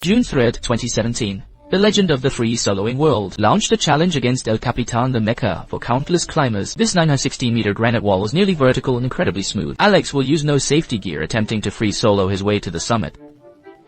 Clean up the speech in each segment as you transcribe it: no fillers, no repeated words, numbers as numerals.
June 3, 2017. The legend of the free soloing world launched a challenge against El Capitan, the mecca for countless climbers. This 916-meter granite wall is nearly vertical and incredibly smooth. Alex will use no safety gear attempting to free solo his way to the summit.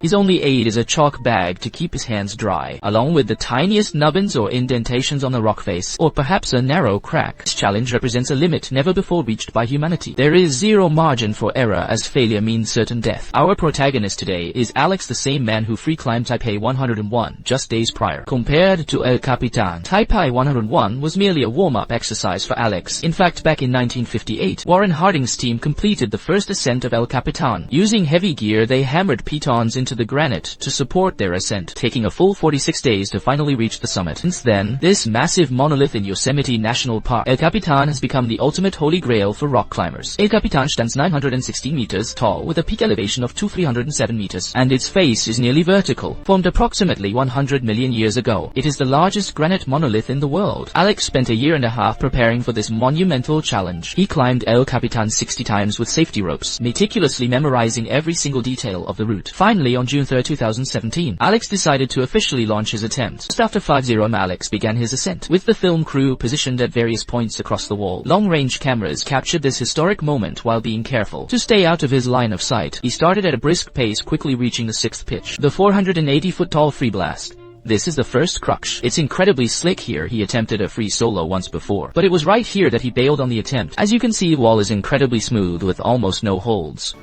His only aid is a chalk bag to keep his hands dry, along with the tiniest nubbins or indentations on the rock face, or perhaps a narrow crack. This challenge represents a limit never before reached by humanity. There is zero margin for error, as failure means certain death. Our protagonist today is Alex, the same man who free climbed Taipei 101 just days prior. Compared to El Capitan, Taipei 101 was merely a warm-up exercise for Alex. In fact, back in 1958, Warren Harding's team completed the first ascent of El Capitan. Using heavy gear, they hammered pitons into the granite to support their ascent, taking a full 46 days to finally reach the summit. Since then, this massive monolith in Yosemite National Park, El Capitan, has become the ultimate holy grail for rock climbers. El Capitan stands 916 meters tall with a peak elevation of 307 meters, and its face is nearly vertical. Formed approximately 100 million years ago, it is the largest granite monolith in the world. Alex spent a year and a half preparing for this monumental challenge. He climbed El Capitan 60 times with safety ropes, meticulously memorizing every single detail of the route. Finally, on June 3, 2017, Alex decided to officially launch his attempt. Just after 5 AM, Alex began his ascent. With the film crew positioned at various points across the wall, long-range cameras captured this historic moment while being careful to stay out of his line of sight. He started at a brisk pace, quickly reaching the 6th pitch, the 480-foot-tall free blast. This is the first crux. It's incredibly slick here. He attempted a free solo once before, but it was right here that he bailed on the attempt. As you can see, the wall is incredibly smooth with almost no holds.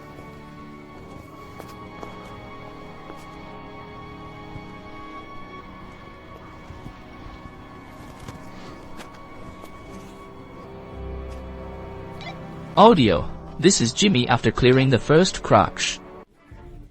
Audio. This is Jimmy after clearing the first crux.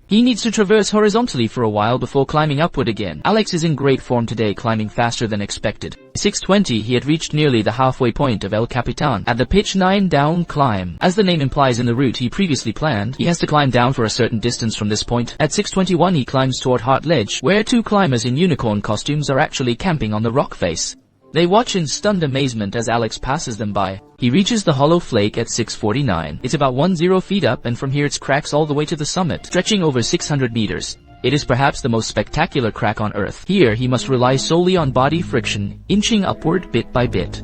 He needs to traverse horizontally for a while before climbing upward again. Alex is in great form today, climbing faster than expected. 6:20, he had reached nearly the halfway point of El Capitan at the pitch 9 down climb. As the name implies in the route he previously planned, he has to climb down for a certain distance from this point. At 6:21, he climbs toward Heart Ledge, where two climbers in unicorn costumes are actually camping on the rock face. They watch in stunned amazement as Alex passes them by. He reaches the hollow flake at 6:49. It's about 10 feet up, and from here it cracks all the way to the summit, stretching over 600 meters. It is perhaps the most spectacular crack on Earth. Here he must rely solely on body friction, inching upward bit by bit.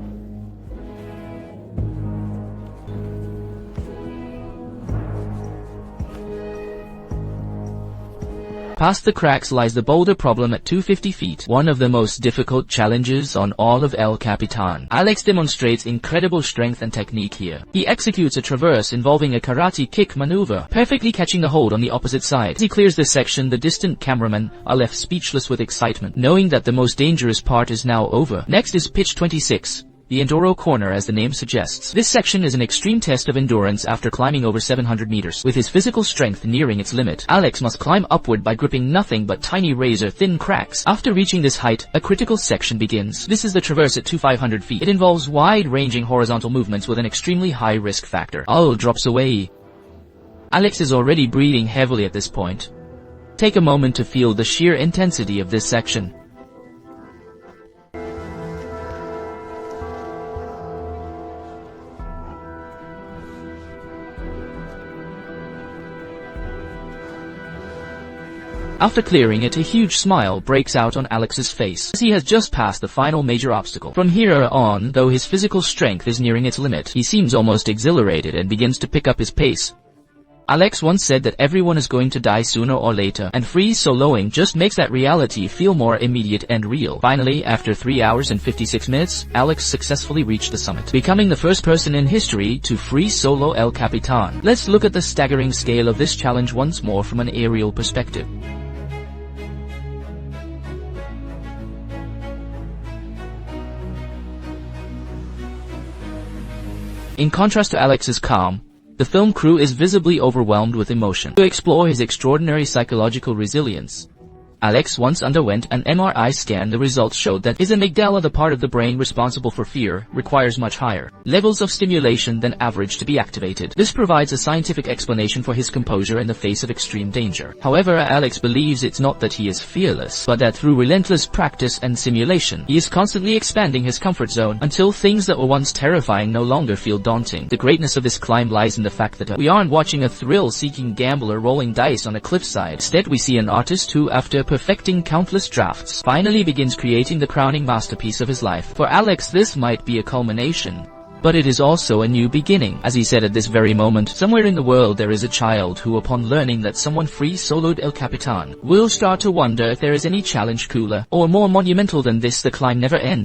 Past the cracks lies the boulder problem at 250 feet, one of the most difficult challenges on all of El Capitan. Alex demonstrates incredible strength and technique here. He executes a traverse involving a karate kick maneuver, perfectly catching the hold on the opposite side. As he clears this section, the distant cameramen are left speechless with excitement, knowing that the most dangerous part is now over. Next is pitch 26. The Enduro Corner, as the name suggests. This section is an extreme test of endurance after climbing over 700 meters. With his physical strength nearing its limit, Alex must climb upward by gripping nothing but tiny razor-thin cracks. After reaching this height, a critical section begins. This is the traverse at 2,500 feet. It involves wide-ranging horizontal movements with an extremely high risk factor. All drops away. Alex is already breathing heavily at this point. Take a moment to feel the sheer intensity of this section. After clearing it, a huge smile breaks out on Alex's face, as he has just passed the final major obstacle. From here on, though his physical strength is nearing its limit, he seems almost exhilarated and begins to pick up his pace. Alex once said that everyone is going to die sooner or later, and free soloing just makes that reality feel more immediate and real. Finally, after 3 hours and 56 minutes, Alex successfully reached the summit, becoming the first person in history to free solo El Capitan. Let's look at the staggering scale of this challenge once more from an aerial perspective. In contrast to Alex's calm, the film crew is visibly overwhelmed with emotion. To explore his extraordinary psychological resilience, Alex once underwent an MRI scan. The results showed that his amygdala, the part of the brain responsible for fear, requires much higher levels of stimulation than average to be activated. This provides a scientific explanation for his composure in the face of extreme danger. However, Alex believes it's not that he is fearless, but that through relentless practice and simulation, he is constantly expanding his comfort zone until things that were once terrifying no longer feel daunting. The greatness of this climb lies in the fact that we aren't watching a thrill-seeking gambler rolling dice on a cliffside. Instead, we see an artist who, after perfecting countless drafts, finally begins creating the crowning masterpiece of his life. For Alex, this might be a culmination, but it is also a new beginning. As he said, at this very moment, somewhere in the world there is a child who, upon learning that someone free-soloed El Capitan, will start to wonder if there is any challenge cooler or more monumental than this. The climb never ends.